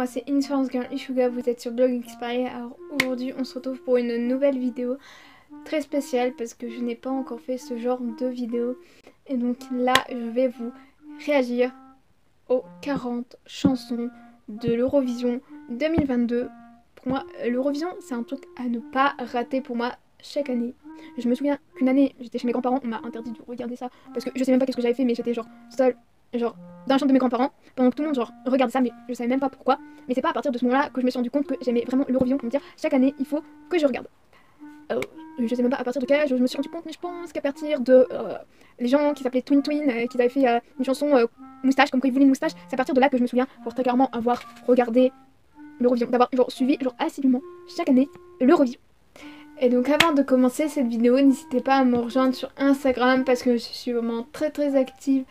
moi c'est Insurance Girl Ishuga, vous êtes sur Blog Expiry. Alors aujourd'hui on se retrouve pour une nouvelle vidéo très spéciale parce que je n'ai pas encore fait ce genre de vidéo. Et donc là je vais vous réagir aux 40 chansons de l'Eurovision 2022. Pour moi l'Eurovision c'est un truc à ne pas rater pour moi chaque année. Je me souviens qu'une année j'étais chez mes grands-parents, on m'a interdit de regarder ça parce que je sais même pas qu'est-ce que j'avais fait, mais j'étais genre seule, genre dans la chambre de mes grands-parents pendant que tout le monde genre regardait ça, mais je savais même pas pourquoi. Mais c'est pas à partir de ce moment-là que je me suis rendu compte que j'aimais vraiment l'Eurovision pour me dire chaque année il faut que je regarde. Je sais même pas à partir de quel âge je me suis rendu compte, mais je pense qu'à partir de les gens qui s'appelaient Twin Twin, qui avaient fait une chanson moustache, comme quoi ils voulaient une moustache, c'est à partir de là que je me souviens pour très clairement avoir regardé l'Eurovision, d'avoir genre suivi genre assidûment chaque année l'Eurovision. Et donc avant de commencer cette vidéo, n'hésitez pas à me rejoindre sur Instagram parce que je suis vraiment très active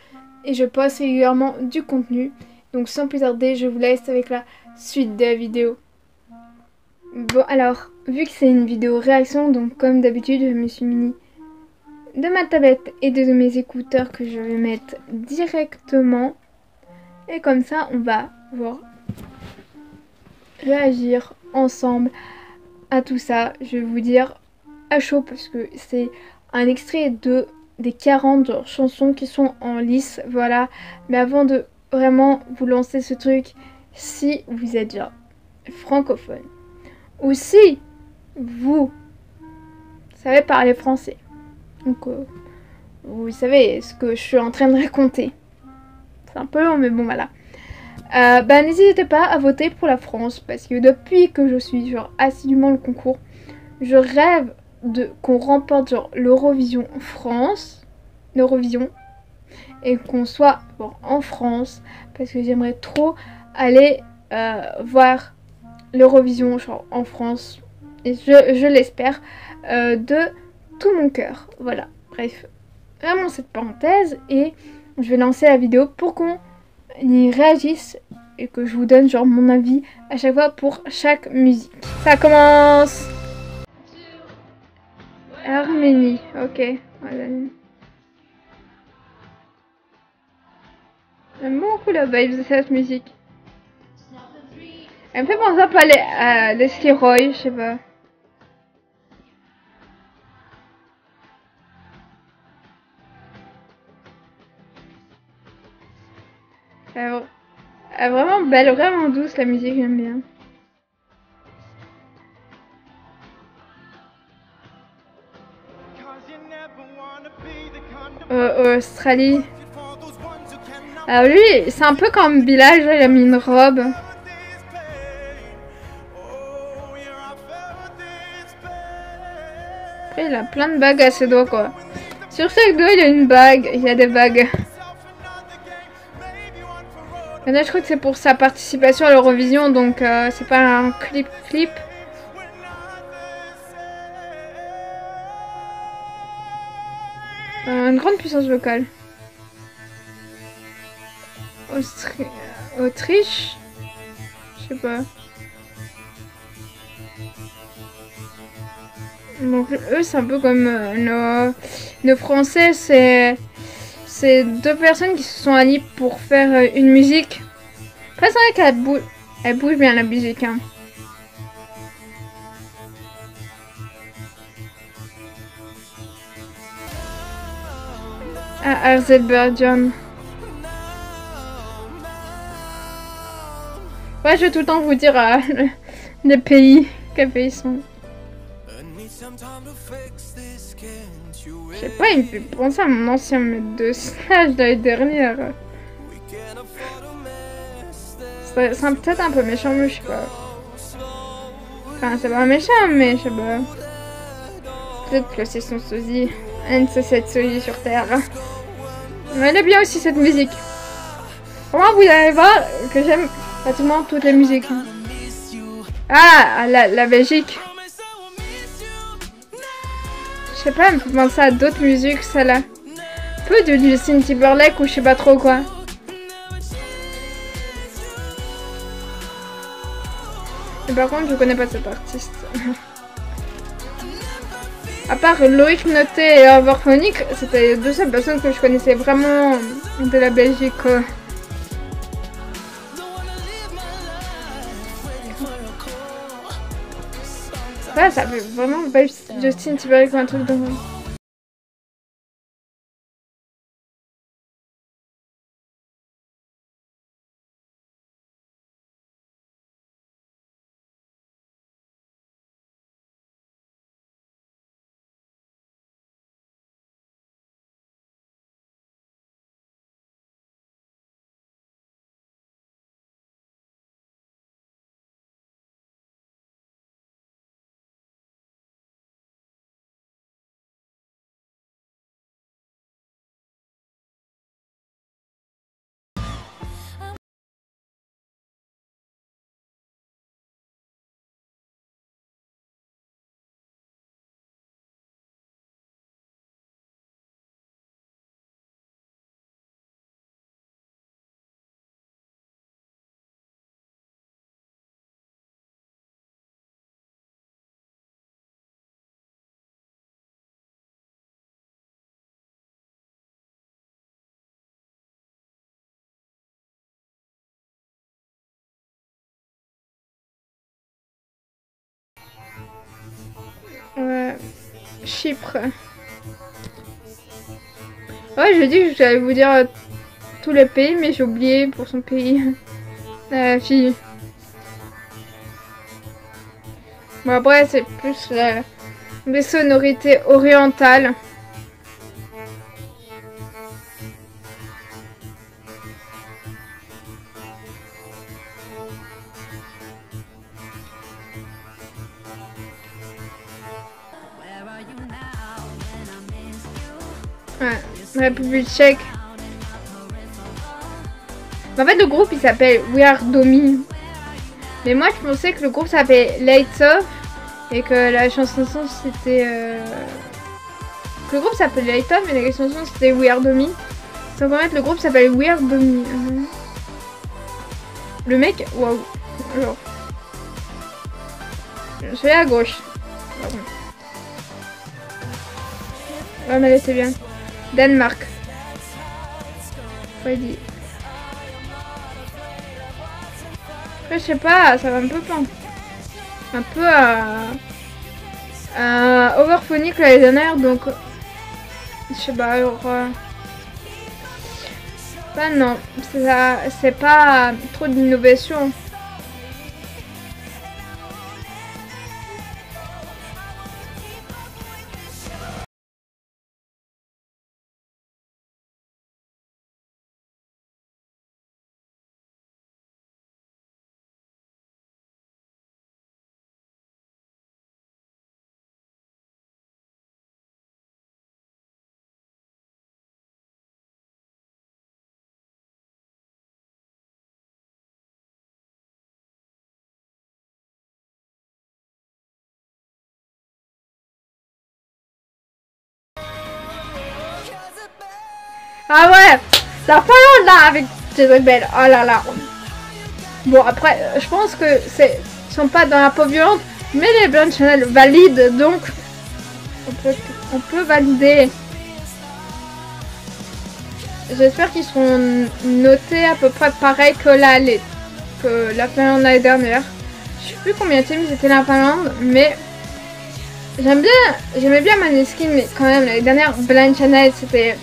et je poste régulièrement du contenu. Donc sans plus tarder, je vous laisse avec la suite de la vidéo. Bon alors, vu que c'est une vidéo réaction, donc comme d'habitude, je me suis muni de ma tablette et de mes écouteurs que je vais mettre directement. Et comme ça, on va voir réagir ensemble à tout ça. Je vais vous dire à chaud parce que c'est un extrait des 40 chansons qui sont en lice, voilà. Mais avant de vraiment vous lancer ce truc, si vous êtes déjà francophone ou si vous savez parler français, donc vous savez ce que je suis en train de raconter, c'est un peu long mais bon voilà. N'hésitez pas à voter pour la France parce que depuis que je suis genre assidûment le concours, je rêve qu'on remporte genre l'Eurovision France, l'Eurovision, et qu'on soit bon, en France parce que j'aimerais trop aller voir l'Eurovision genre en France et je l'espère de tout mon cœur. Voilà, bref, vraiment cette parenthèse et je vais lancer la vidéo pour qu'on y réagisse et que je vous donne genre mon avis à chaque fois pour chaque musique. Ça commence. Arménie, ok. Voilà. J'aime beaucoup la vibe de cette musique. Elle me fait penser un peu à Leslie Roy, je sais pas. Elle est vraiment belle, vraiment douce la musique, j'aime bien. Australie. Alors lui, c'est un peu comme Bilal, il a mis une robe. Après, il a plein de bagues à ses doigts, quoi. Sur chaque doigt, il y a une bague. Il y a des bagues. Et là, je crois que c'est pour sa participation à l'Eurovision, donc c'est pas un clip. Une grande puissance vocale. Autriche, je sais pas. Donc eux c'est un peu comme nos Français, c'est deux personnes qui se sont alliées pour faire une musique. Après c'est vrai qu'elle bouge bien la musique, hein. Azerbaïdjan. Ouais, je vais tout le temps vous dire les pays, quels pays sont. Je sais pas, il me fait penser à mon ancien maître de stage de l'année dernière. C'est peut-être un peu méchant, mais je sais pas. Enfin, c'est pas méchant, mais je sais pas. Peut-être que c'est son sosie. C'est sosie sur Terre. Mais elle est bien aussi cette musique. Vraiment, vous allez voir que j'aime pratiquement toutes les musiques. Ah, la Belgique. Je sais pas, elle me fait penser à d'autres musiques, celle-là. Un peu de Justin Timberlake ou je sais pas trop quoi. Et par contre, je connais pas cet artiste. À part Loïc Noté et Overphonic, c'était les deux seules personnes que je connaissais vraiment de la Belgique. Ouais, ça fait vraiment pas Justin Timberlake ou un truc dans... Chypre. Ouais, j'ai dit que j'allais vous dire tous les pays, mais j'ai oublié pour son pays. La fille. Bon, après, c'est plus les sonorités orientales. Ouais, République tchèque. En fait, le groupe il s'appelle We Are Domi. Mais moi, je pensais que le groupe s'appelait Lights Off et que la chanson c'était. Que le groupe s'appelait Lights Off et la chanson c'était We Are Domi. Donc en fait, le groupe s'appelle We Are Domi. Le mec, waouh. Alors. Je suis à gauche. Pardon. Ouais, mais c'est bien. Danemark. Ouais, dit. Après, je sais pas, ça va un peu plein. Un peu overphonique l'année dernière, donc. Je sais pas, alors. Bah non, c'est pas trop d'innovation. Ah ouais, la Finlande là avec Jezebel, oh là là. Bon après, je pense que ils sont pas dans la pop violente, mais les Blind Channel valident, donc on peut valider. J'espère qu'ils seront notés à peu près pareil que la Finlande l'année dernière. Je sais plus combien de teams c'était la Finlande, mais j'aimais bien Maneskin, mais quand même l'année dernière Blind Channel c'était.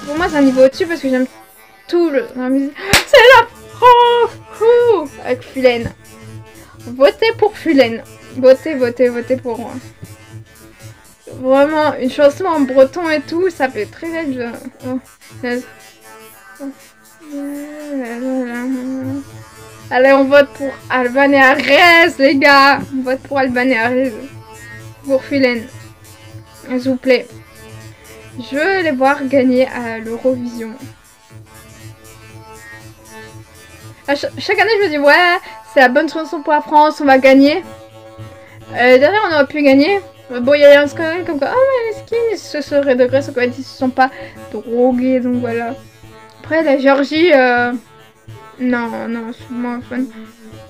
Pour moi c'est un niveau au-dessus parce que j'aime tout la musique. C'est la pro avec Fulen. Votez pour Fulen. Votez pour moi. Vraiment une chanson en breton et tout, ça fait très bien. Allez, on vote pour Alban et Arès, les gars. On vote pour Alban et Arès. Pour Fulen. S'il vous plaît. Je veux les voir gagner à l'Eurovision. Chaque année, je me dis, ouais, c'est la bonne chanson pour la France, on va gagner. Derrière, on aurait pu gagner. Bon, il y a un scandale comme quoi, oh, mais les skins, ce serait de grâce, ils se sont pas drogués, donc voilà. Après, la Géorgie, non, je suis moins fan.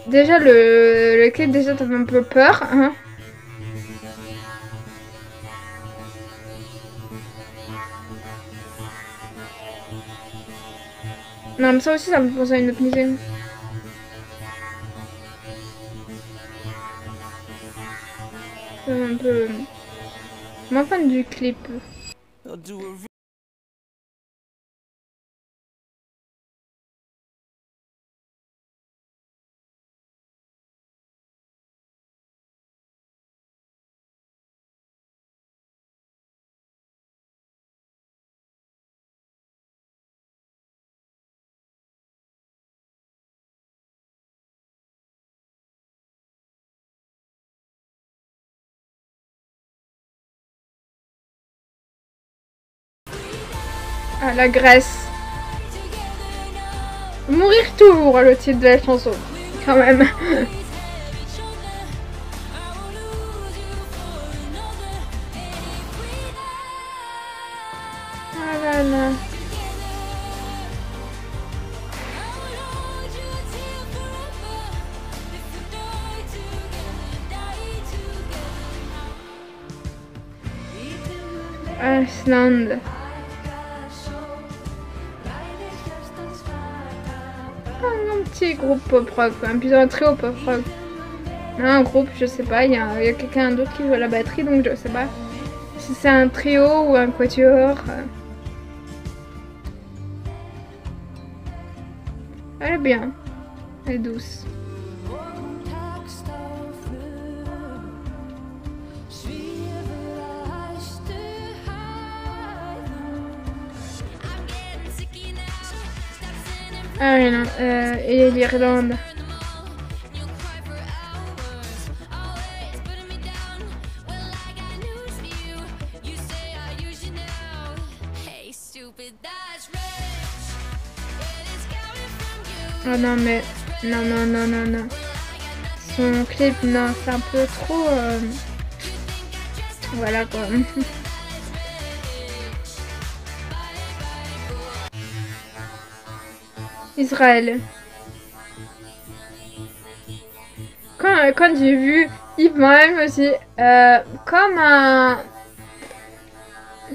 Déjà, le clip, déjà, t'avais un peu peur, hein. Non, mais ça aussi, ça me fait penser à une autre musique. peu moins fan du clip. Ah, la Grèce. Mourir toujours, le titre de la chanson. Quand même. Ah là là. Iceland. Un petit groupe pop rock, plutôt un trio pop rock. Non, un groupe, je sais pas, il y a quelqu'un d'autre qui joue à la batterie, donc je sais pas si c'est un trio ou un quatuor. Elle est bien, elle est douce. Ah oui, non, et l'Irlande. Oh non mais, non. Son clip, non, c'est un peu trop... Voilà quoi. Israël. Quand j'ai vu Yves Montand, je me suis dit,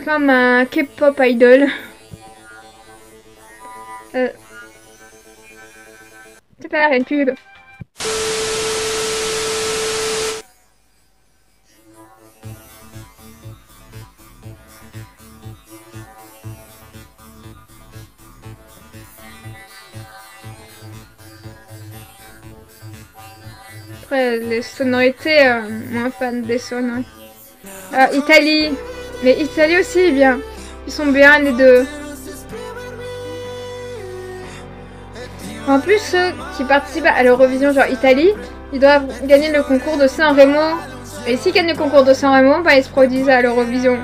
comme un K-pop idol. C'est pas une pub. Après, les sonorités, moins fan des sons. Italie. Mais Italie aussi est bien. Ils sont bien les deux. En plus, ceux qui participent à l'Eurovision, genre Italie, ils doivent gagner le concours de San Remo. Et s'ils gagnent le concours de San Remo, bah, ils se produisent à l'Eurovision.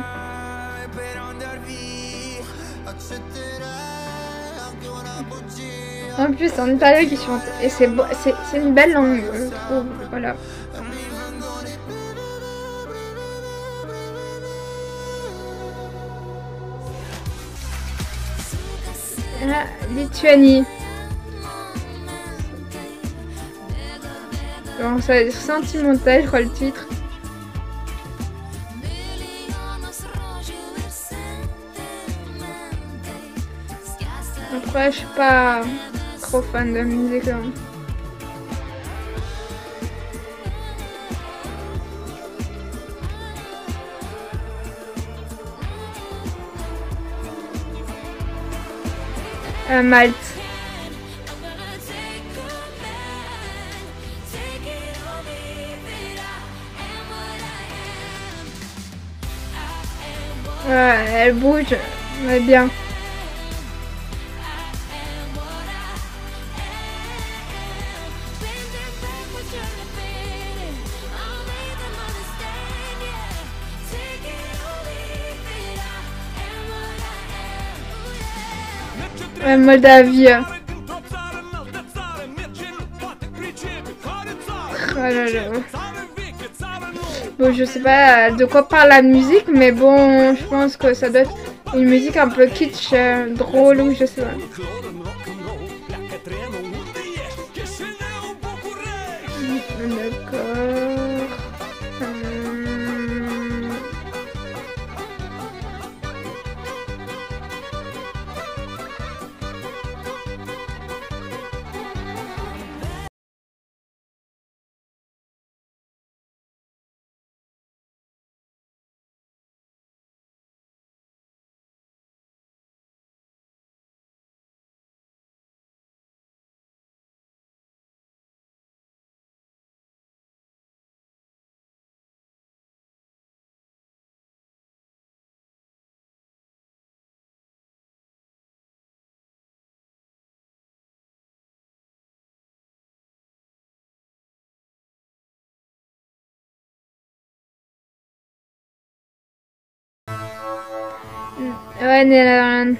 En plus, c'est en italien qui chante. Et c'est une belle langue, je trouve. Voilà. Ah, Lituanie. Bon, ça va être sentimental, je crois, le titre. Après, je suis pas trop fan de musique. Malte. Ouais, elle bouge, mais bien. Moldavie. Oh là là. Bon, je sais pas de quoi parle la musique, mais bon, je pense que ça doit être une musique un peu kitsch, drôle ou je sais pas. D'accord. Ouais, Netherlands.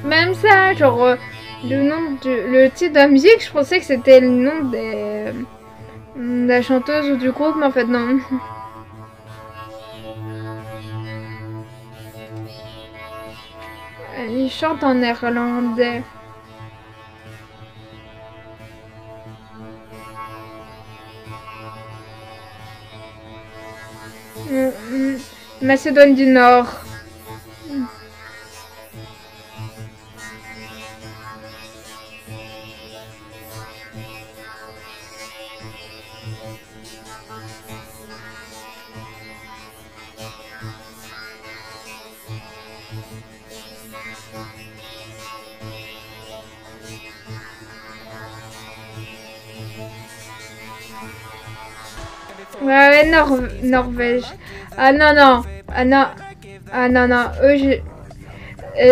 Même ça, genre le nom le titre de la musique, je pensais que c'était le nom de la chanteuse ou du groupe, mais en fait non. Il chante en néerlandais. Macédoine du Nord. Ouais, Norvège. Ah non, non. Ah non. Ah non, non. Eux,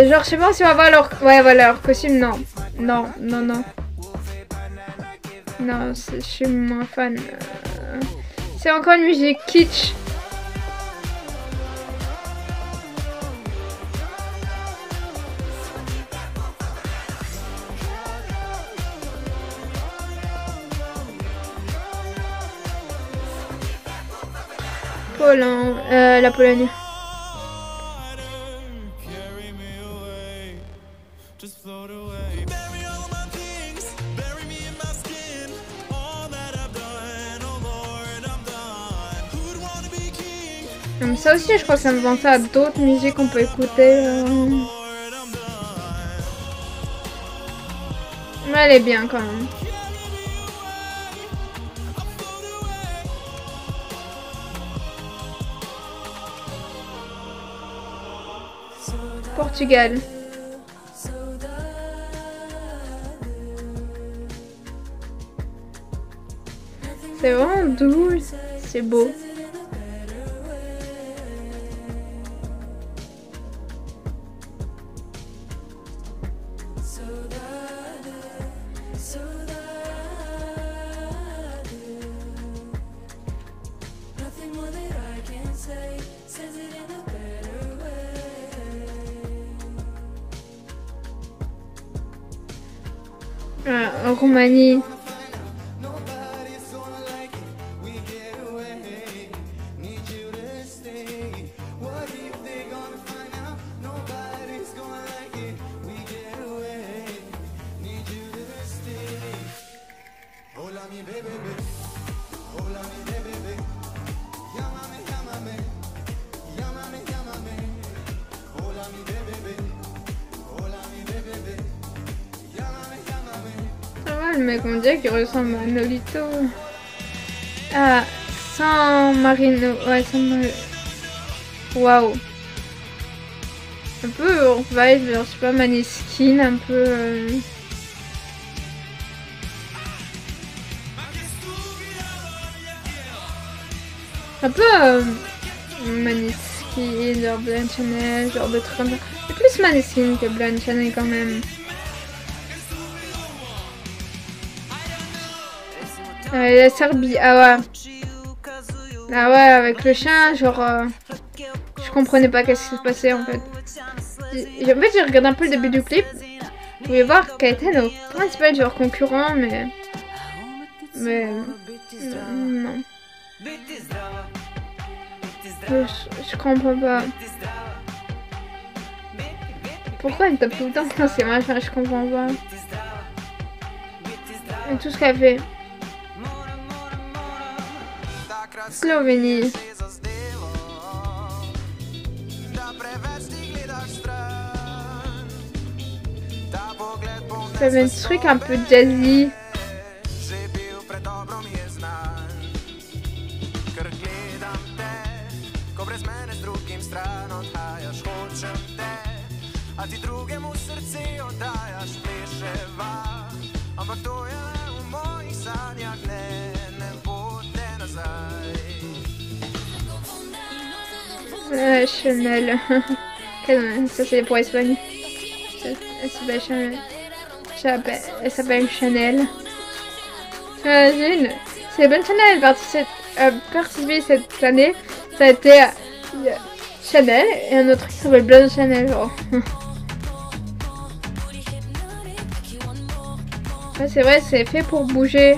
genre, je sais pas si on va voir leur... Ouais, voilà, leur costume, non. Non, non, non. Non, je suis moins fan. C'est encore une musique kitsch. La Pologne. Ça aussi, je crois que ça me pensait à d'autres musiques qu'on peut écouter. Mais elle est bien quand même. Portugal. C'est vraiment doux, c'est beau. En Roumanie. Le mec, on dirait qu'il ressemble à Nolito. Ah, San Marino. Ouais, San Marino. Waouh. Un peu vibe, genre, je sais pas, Maneskin, un peu. Un peu Maneskin, genre Blind Channel, genre de trucs comme ça. C'est plus Maneskin que Blind Channel quand même. La Serbie, ah ouais. Ah ouais, avec le chien, genre... je comprenais pas qu'est-ce qui se passait en fait. En fait, j'ai regardé un peu le début du clip. Je voulais voir quel était nos principal genre concurrent, mais... non. Je comprends pas. Pourquoi elle tape tout le temps dans ses machins, je comprends pas. Et tout ce qu'elle fait. Slovénie. Ça fait un truc un peu jazzy. Chanel. Ça c'est pour Espagne. Elle s'appelle Chanel. Elle s'appelle Chanel. J'imagine. C'est bonne Chanel a participé cette année. Ça a été Chanel et un autre qui s'appelle Blonde Chanel, genre. Ouais, c'est vrai, c'est fait pour bouger.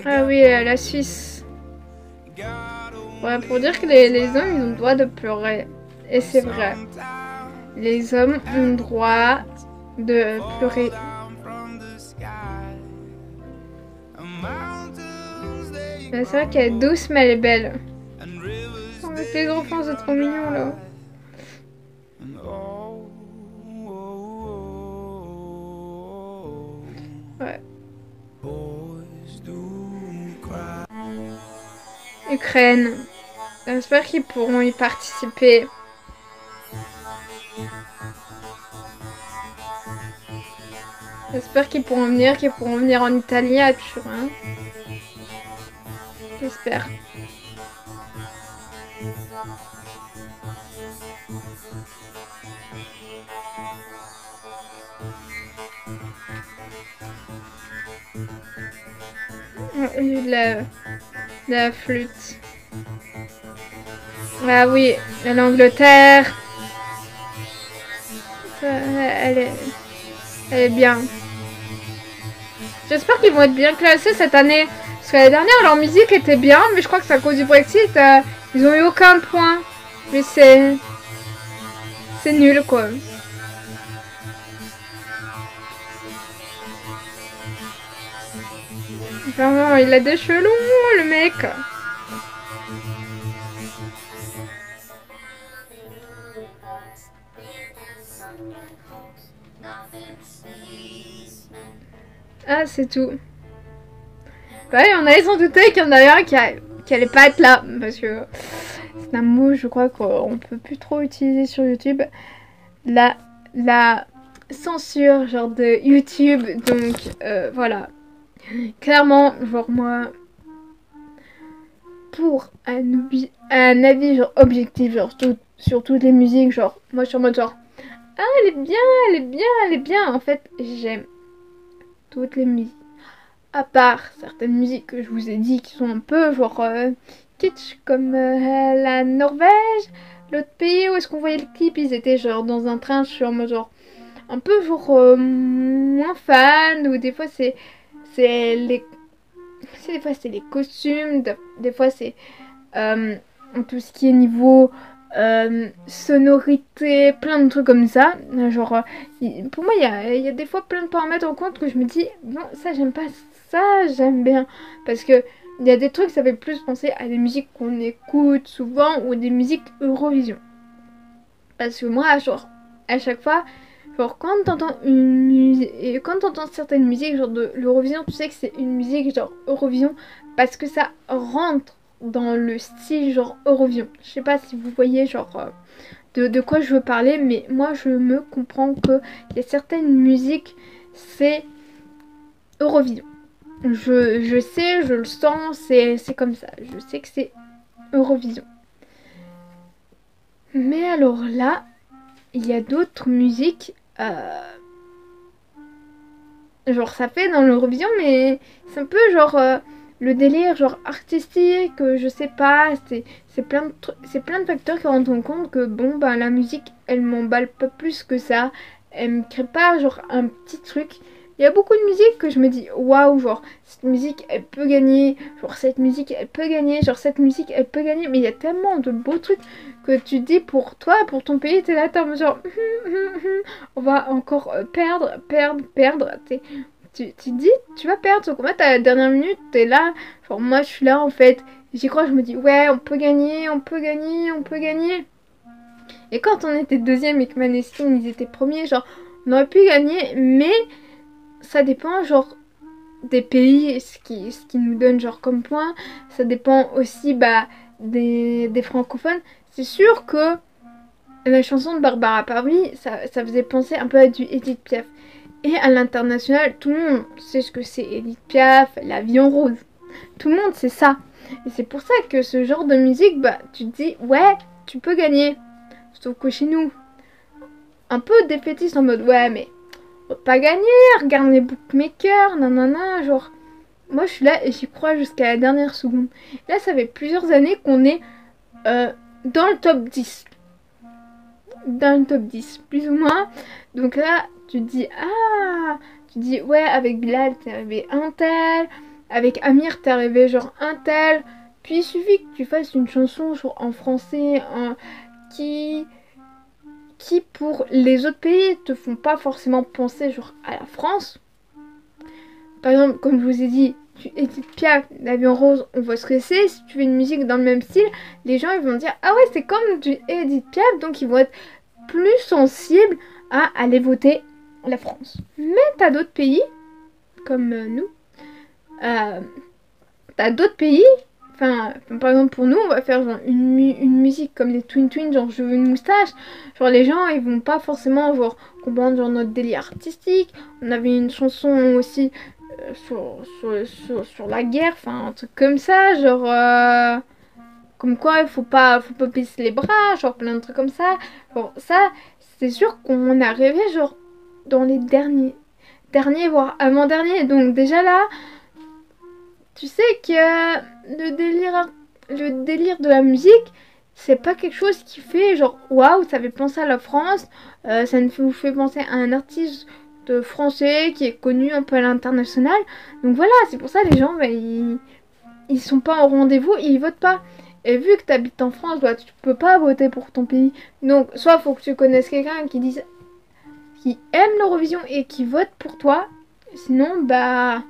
Ah oui, la Suisse. Ouais, pour dire que les hommes, ils ont le droit de pleurer. Et c'est vrai. Les hommes ont le droit de pleurer. C'est vrai qu'elle est douce, mais elle est belle. Oh, avec les enfants, c'est trop mignon, là. Ouais. Ukraine. J'espère qu'ils pourront y participer. J'espère qu'ils pourront venir en Italie à Turin. J'espère. La flûte. Ah oui, l'Angleterre. Elle est bien. J'espère qu'ils vont être bien classés cette année. Parce que l'année dernière, leur musique était bien, mais je crois que c'est à cause du Brexit. Ils ont eu aucun point. Mais c'est nul, quoi. Vraiment, il a des cheveux longs, le mec. Ah, c'est tout. Bah oui, on allait s'en douter qu'il y en avait un qui allait pas être là. Parce que c'est un mot, je crois qu'on peut plus trop utiliser sur YouTube. La censure, genre de YouTube. Donc, voilà. Clairement, genre moi, pour un avis genre objectif, genre sur toutes les musiques, genre, moi je suis en mode genre, ah, elle est bien, elle est bien, elle est bien. En fait, j'aime toutes les musiques. À part certaines musiques que je vous ai dit qui sont un peu genre kitsch, comme la Norvège, l'autre pays où est-ce qu'on voyait le clip, ils étaient genre dans un train, je suis en mode genre un peu genre moins fan, ou des fois c'est les des fois c'est les costumes, des fois c'est tout ce qui est niveau sonorité, plein de trucs comme ça. Genre, pour moi, il y a des fois plein de paramètres en compte que je me dis, non, ça j'aime pas, ça j'aime bien. Parce que il y a des trucs, ça fait plus penser à des musiques qu'on écoute souvent ou des musiques Eurovision. Parce que moi, genre, à chaque fois, genre, quand t'entends une musique, et quand t'entends certaines musiques, genre de l'Eurovision, tu sais que c'est une musique genre Eurovision parce que ça rentre dans le style genre Eurovision. Je sais pas si vous voyez genre de quoi je veux parler, mais moi je me comprends que il y a certaines musiques, c'est Eurovision. Je sais, je le sens, c'est comme ça. Je sais que c'est Eurovision. Mais alors là, il y a d'autres musiques. Genre ça fait dans l'Eurovision, mais c'est un peu genre le délire genre artistique, je sais pas, c'est plein de facteurs qui rentrent en compte que bon bah la musique elle m'emballe pas plus que ça, elle me crée pas genre un petit truc. Il y a beaucoup de musique que je me dis waouh, genre cette musique elle peut gagner, genre cette musique elle peut gagner, genre cette musique elle peut gagner, mais il y a tellement de beaux trucs que tu dis pour toi, pour ton pays, t'es là, t'es en mode genre on va encore perdre. Tu te dis, tu vas perdre, sauf qu'en fait, à la dernière minute, t'es là. Genre, moi, je suis là, en fait. J'y crois, je me dis, ouais, on peut gagner, on peut gagner, on peut gagner. Et quand on était deuxième et que Maneskin ils étaient premiers, genre on aurait pu gagner, mais ça dépend genre des pays, ce qui nous donne genre comme point. Ça dépend aussi des francophones. C'est sûr que la chanson de Barbara Pravi, ça faisait penser un peu à du Edith Piaf. Et à l'international, tout le monde sait ce que c'est Edith Piaf, La Vie en rose. Tout le monde sait ça. Et c'est pour ça que ce genre de musique, tu te dis, ouais, tu peux gagner. Sauf que chez nous, un peu défaitiste en mode, ouais, mais on va pas gagner, regarde les bookmakers, nanana, genre. Moi, je suis là et j'y crois jusqu'à la dernière seconde. Là, ça fait plusieurs années qu'on est dans le top 10. Dans le top 10, plus ou moins. Donc là, tu te dis, tu dis, ouais, avec Bilal, t'es arrivé un tel. Avec Amir, t'es arrivé genre un tel. Puis il suffit que tu fasses une chanson genre en français qui pour les autres pays te font pas forcément penser genre à la France. Par exemple, comme je vous ai dit, Edith Piaf, La Vie en rose, on voit ce que c'est. Si tu fais une musique dans le même style, les gens ils vont dire, ah ouais, c'est comme du Edith Piaf, donc ils vont être plus sensibles à aller voter la France. Mais t'as d'autres pays, comme nous, t'as d'autres pays, par exemple pour nous, on va faire genre une musique comme les Twin Twins, genre je veux une moustache, genre les gens ils vont pas forcément genre comprendre genre notre délire artistique. On avait une chanson aussi sur la guerre, un truc comme ça, genre comme quoi il faut pas baisser les bras, genre plein de trucs comme ça. Genre ça, c'est sûr qu'on est arrivé genre dans les derniers voire avant-dernier. Donc déjà là, tu sais que le délire de la musique, c'est pas quelque chose qui fait genre waouh, ça fait penser à la France, ça nous fait penser à un artiste français qui est connu un peu à l'international. Donc voilà, c'est pour ça les gens, ils sont pas au rendez-vous, ils votent pas. Et vu que tu habites en France, tu peux pas voter pour ton pays. Donc soit faut que tu connaisses quelqu'un qui aime l'Eurovision et qui vote pour toi. Sinon, voilà,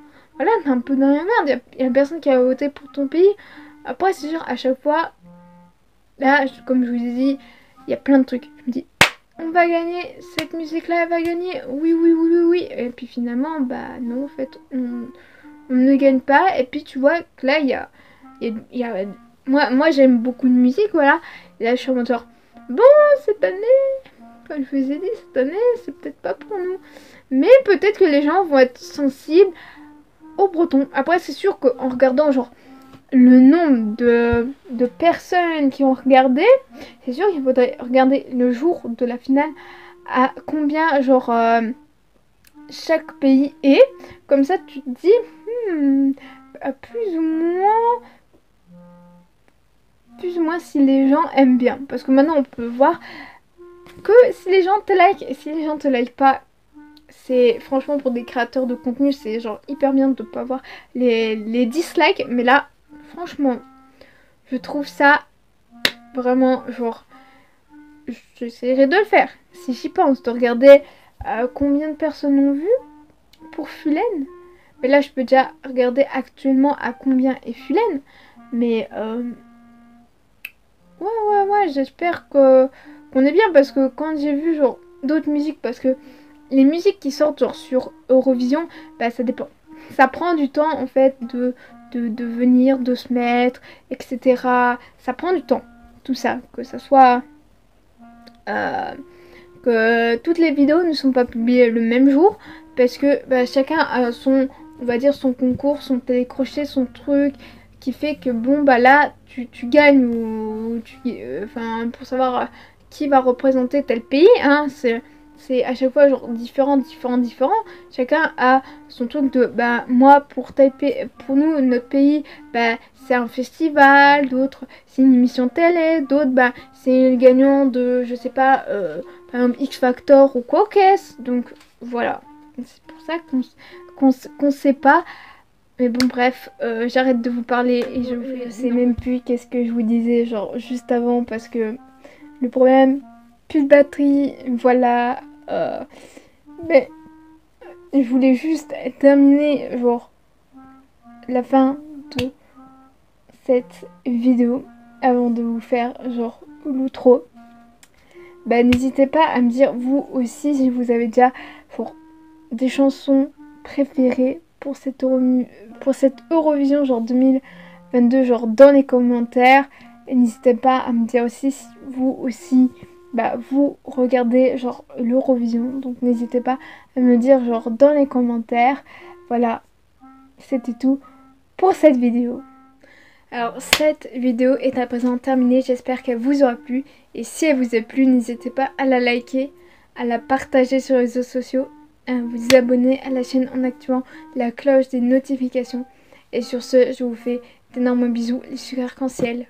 t'es un peu dans la merde. Il y a personne qui a voté pour ton pays. Après, c'est sûr, à chaque fois, là, comme je vous ai dit, il y a plein de trucs. Je me dis, on va gagner, cette musique-là, elle va gagner. Oui, oui, oui, oui, oui. Et puis finalement, non, en fait, on ne gagne pas. Et puis tu vois que là, il y a moi j'aime beaucoup de musique, voilà. Et là, je suis en mode genre, bon, cette année, comme je vous ai dit, cette année, c'est peut-être pas pour nous. Mais peut-être que les gens vont être sensibles aux Bretons. Après, c'est sûr qu'en regardant genre le nombre de personnes qui ont regardé, c'est sûr qu'il faudrait regarder le jour de la finale à combien genre chaque pays est. Comme ça, tu te dis, plus ou moins si les gens aiment bien. Parce que maintenant, on peut voir que si les gens te like et si les gens te like pas, c'est franchement pour des créateurs de contenu, c'est genre hyper bien de pas voir les dislikes. Mais là, franchement, je trouve ça vraiment genre, j'essaierai de le faire. Si j'y pense, de regarder combien de personnes ont vu pour Fulène. Mais là, je peux déjà regarder actuellement à combien est Fulène. Mais ouais, j'espère qu'on est bien, parce que quand j'ai vu genre d'autres musiques, parce que les musiques qui sortent genre sur Eurovision, ça dépend. Ça prend du temps en fait de venir, de se mettre, etc. Ça prend du temps, tout ça. Que ça soit que toutes les vidéos ne sont pas publiées le même jour, parce que chacun a son, on va dire, son concours, son télécrochet, son truc, qui fait que bon là tu gagnes ou pour savoir qui va représenter tel pays, hein, c'est à chaque fois genre différent. Chacun a son truc de moi pour tel pays, pour nous notre pays c'est un festival, d'autres c'est une émission télé, d'autres c'est le gagnant de je sais pas par exemple X Factor ou quoi qu'est-ce. Donc voilà, c'est pour ça qu'on sait pas. Mais bon bref, j'arrête de vous parler et je sais même plus qu'est-ce que je vous disais genre juste avant, parce que le problème, plus de batterie, voilà. Mais je voulais juste terminer genre la fin de cette vidéo avant de vous faire genre l'outro. bah, n'hésitez pas à me dire vous aussi si vous avez déjà des chansons préférées pour cette Eurovision genre 2022 genre dans les commentaires. Et n'hésitez pas à me dire aussi si vous aussi vous regardez genre l'Eurovision. Donc n'hésitez pas à me dire genre dans les commentaires. Voilà, c'était tout pour cette vidéo. Alors cette vidéo est à présent terminée, j'espère qu'elle vous aura plu. Et si elle vous a plu, n'hésitez pas à la liker, à la partager sur les réseaux sociaux, à vous abonner à la chaîne en activant la cloche des notifications. Et sur ce, je vous fais d'énormes bisous, les sucres arc-en-ciel.